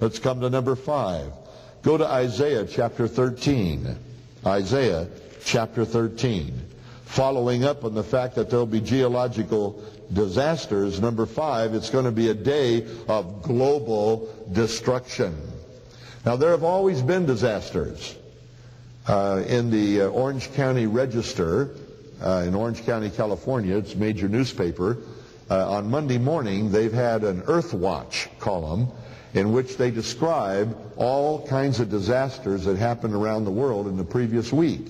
Let's come to number 5. Go to Isaiah chapter 13. Isaiah chapter 13. Following up on the fact that there'll be geological disasters, number 5, it's going to be a day of global destruction. Now, there have always been disasters. In the Orange County Register, in Orange County, California, it's a major newspaper, on Monday morning they've had an Earth Watch column in which they describe all kinds of disasters that happened around the world in the previous week.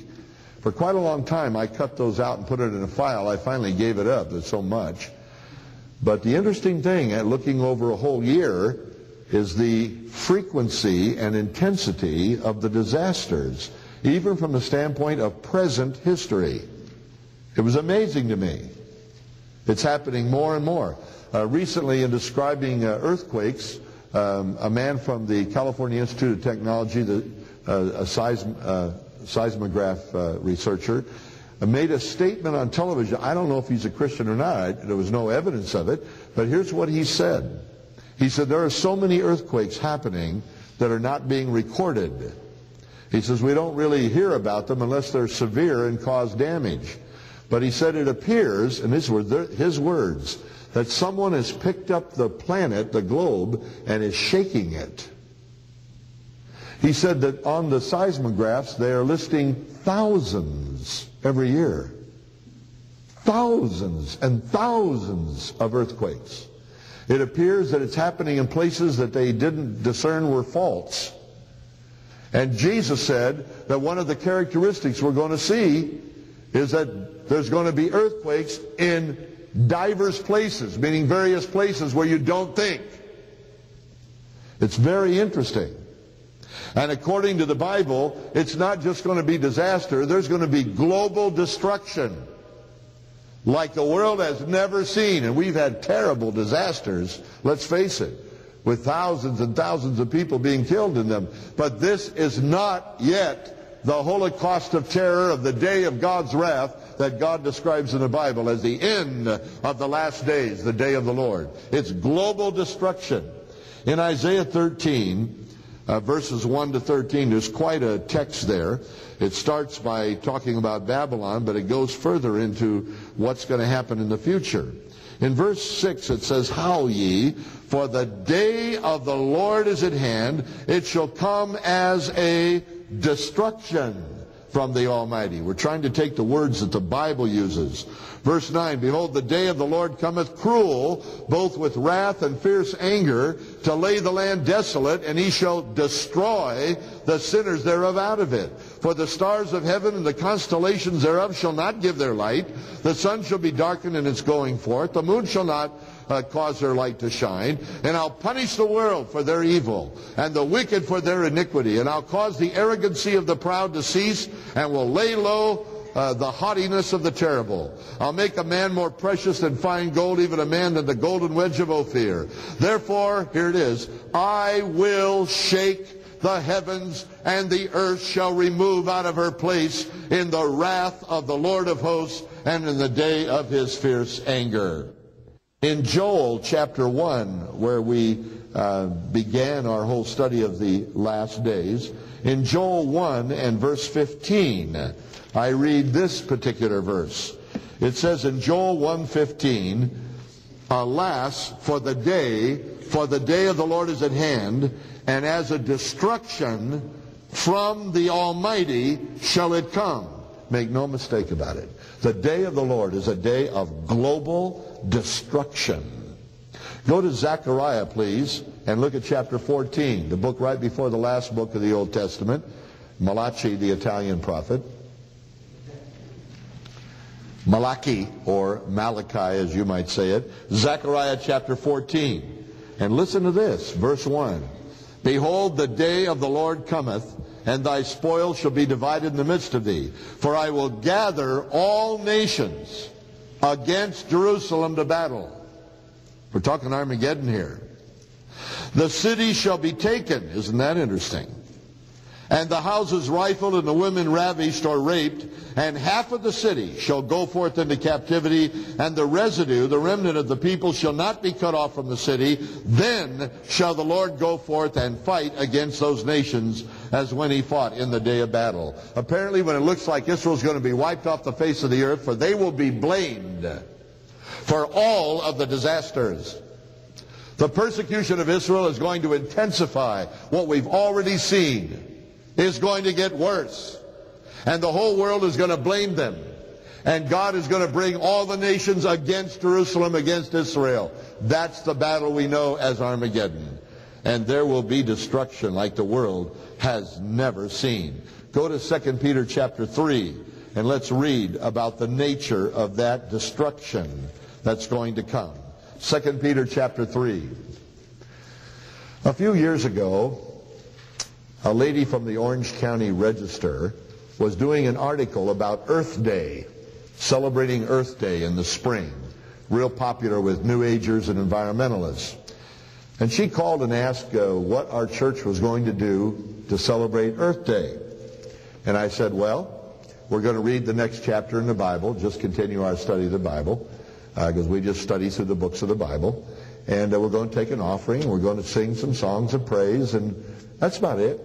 For quite a long time I cut those out and put it in a file. I finally gave it up. There's so much. But the interesting thing, looking over a whole year, is the frequency and intensity of the disasters, even from the standpoint of present history. It was amazing to me. It's happening more and more. Recently, in describing earthquakes, a man from the California Institute of Technology, a seismograph researcher, made a statement on television. I don't know if he's a Christian or not. There was no evidence of it. But here's what he said. He said, there are so many earthquakes happening that are not being recorded. He says, we don't really hear about them unless they're severe and cause damage. But he said it appears, and these were his words, that someone has picked up the planet, the globe, and is shaking it. He said that on the seismographs they are listing thousands every year. Thousands and thousands of earthquakes. It appears that it's happening in places that they didn't discern were faults. And Jesus said that one of the characteristics we're going to see is that there's going to be earthquakes in diverse places, meaning various places where you don't think. It's very interesting. And according to the Bible, it's not just going to be disaster, there's going to be global destruction like the world has never seen. And we've had terrible disasters, let's face it, with thousands and thousands of people being killed in them. But this is not yet the Holocaust of terror of the day of God's wrath that God describes in the Bible as the end of the last days, the day of the Lord. It's global destruction. In Isaiah 13, verses 1 to 13, there's quite a text there. It starts by talking about Babylon, but it goes further into what's going to happen in the future. In verse 6 it says, Howl ye, for the day of the Lord is at hand. It shall come as a destruction from the Almighty. We're trying to take the words that the Bible uses. Verse 9, Behold, the day of the Lord cometh cruel, both with wrath and fierce anger, to lay the land desolate, and he shall destroy the sinners thereof out of it. For the stars of heaven and the constellations thereof shall not give their light. The sun shall be darkened in its going forth. The moon shall not cause their light to shine. And I'll punish the world for their evil, and the wicked for their iniquity. And I'll cause the arrogancy of the proud to cease, and will lay low the haughtiness of the terrible. I'll make a man more precious than fine gold, even a man than the golden wedge of Ophir. Therefore, here it is, I will shake the heavens, and the earth shall remove out of her place in the wrath of the Lord of hosts, and in the day of his fierce anger. In Joel chapter 1, where we began our whole study of the last days, in Joel 1 and verse 15, I read this particular verse. It says in Joel 1:15, Alas, for the day of the Lord is at hand, and as a destruction from the Almighty shall it come. Make no mistake about it. The day of the Lord is a day of global destruction. Go to Zechariah, please, and look at chapter 14, the book right before the last book of the Old Testament. Malachi, the Italian prophet. Malachi, or Malachi as you might say it. Zechariah chapter 14. And listen to this, verse 1. Behold, the day of the Lord cometh, and thy spoil shall be divided in the midst of thee. For I will gather all nations against Jerusalem to battle. We're talking Armageddon here. The city shall be taken. Isn't that interesting? and the houses rifled, and the women ravished or raped, and half of the city shall go forth into captivity, and the residue, the remnant of the people, shall not be cut off from the city. Then shall the Lord go forth and fight against those nations as when he fought in the day of battle. Apparently, when it looks like Israel's going to be wiped off the face of the earth, for they will be blamed for all of the disasters. The persecution of Israel is going to intensify. What we've already seen is going to get worse. And the whole world is going to blame them. And God is going to bring all the nations against Jerusalem, against Israel. That's the battle we know as Armageddon. And there will be destruction like the world has never seen. Go to 2 Peter chapter 3 and let's read about the nature of that destruction that's going to come. 2 Peter chapter 3. A few years ago, a lady from the Orange County Register was doing an article about Earth Day, celebrating Earth Day in the spring, real popular with New Agers and environmentalists. And she called and asked what our church was going to do to celebrate Earth Day. And I said, well, we're going to read the next chapter in the Bible, just continue our study of the Bible, because we just study through the books of the Bible. And we're going to take an offering, we're going to sing some songs of praise, and that's about it.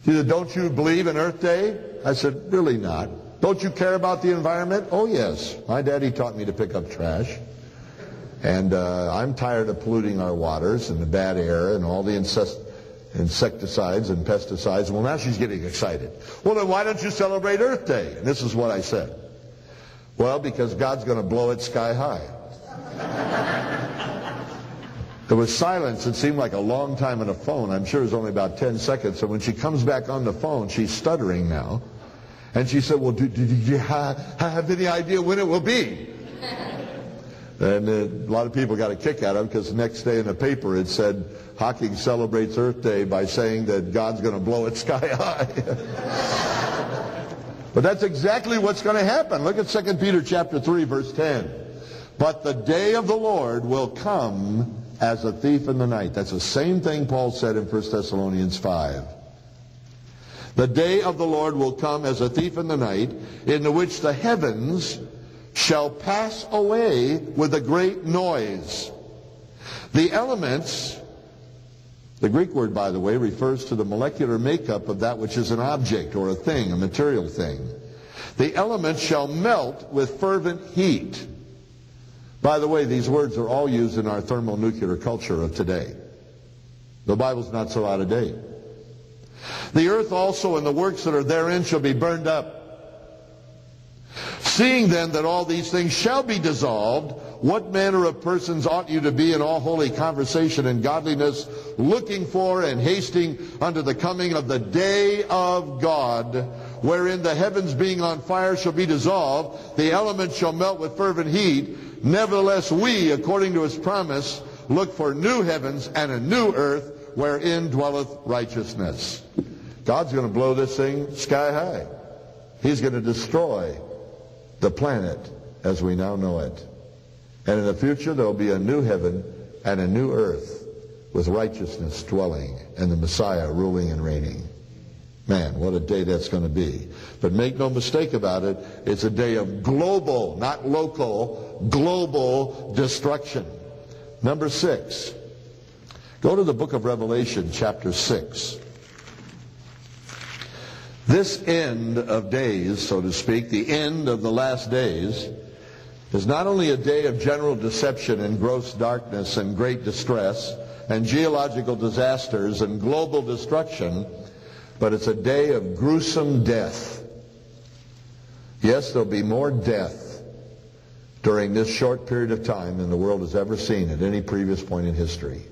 She said, don't you believe in Earth Day? I said, really not. Don't you care about the environment? Oh, yes. My daddy taught me to pick up trash. And I'm tired of polluting our waters and the bad air and all the insecticides and pesticides. Well, now she's getting excited. Well, then why don't you celebrate Earth Day? And this is what I said. Well, because God's going to blow it sky high. There was silence. It seemed like a long time on the phone. I'm sure it was only about 10 seconds. So when she comes back on the phone, she's stuttering now. And she said, well, do you have any idea when it will be? And a lot of people got a kick out of it because the next day in the paper it said, Hocking celebrates Earth Day by saying that God's going to blow it sky high. But that's exactly what's going to happen. Look at 2 Peter chapter 3, verse 10. But the day of the Lord will come as a thief in the night. That's the same thing Paul said in 1 Thessalonians 5. The day of the Lord will come as a thief in the night, in the which the heavens shall pass away with a great noise. The elements, the Greek word, by the way, refers to the molecular makeup of that which is an object or a thing, a material thing. The elements shall melt with fervent heat. By the way, these words are all used in our thermonuclear culture of today. The Bible's not so out of date. The earth also and the works that are therein shall be burned up. Seeing then that all these things shall be dissolved, what manner of persons ought you to be in all holy conversation and godliness, looking for and hasting unto the coming of the day of God, wherein the heavens being on fire shall be dissolved, the elements shall melt with fervent heat. Nevertheless we, according to his promise, look for new heavens and a new earth, wherein dwelleth righteousness. God's going to blow this thing sky high. He's going to destroy the planet as we now know it. And in the future there will be a new heaven and a new earth with righteousness dwelling and the Messiah ruling and reigning. Man, what a day that's going to be. But make no mistake about it, it's a day of global, not local, global destruction. Number 6. Go to the book of Revelation, chapter 6. This end of days, so to speak, the end of the last days, is not only a day of general deception and gross darkness and great distress and geological disasters and global destruction, but it's a day of gruesome death. Yes, there'll be more death during this short period of time than the world has ever seen at any previous point in history.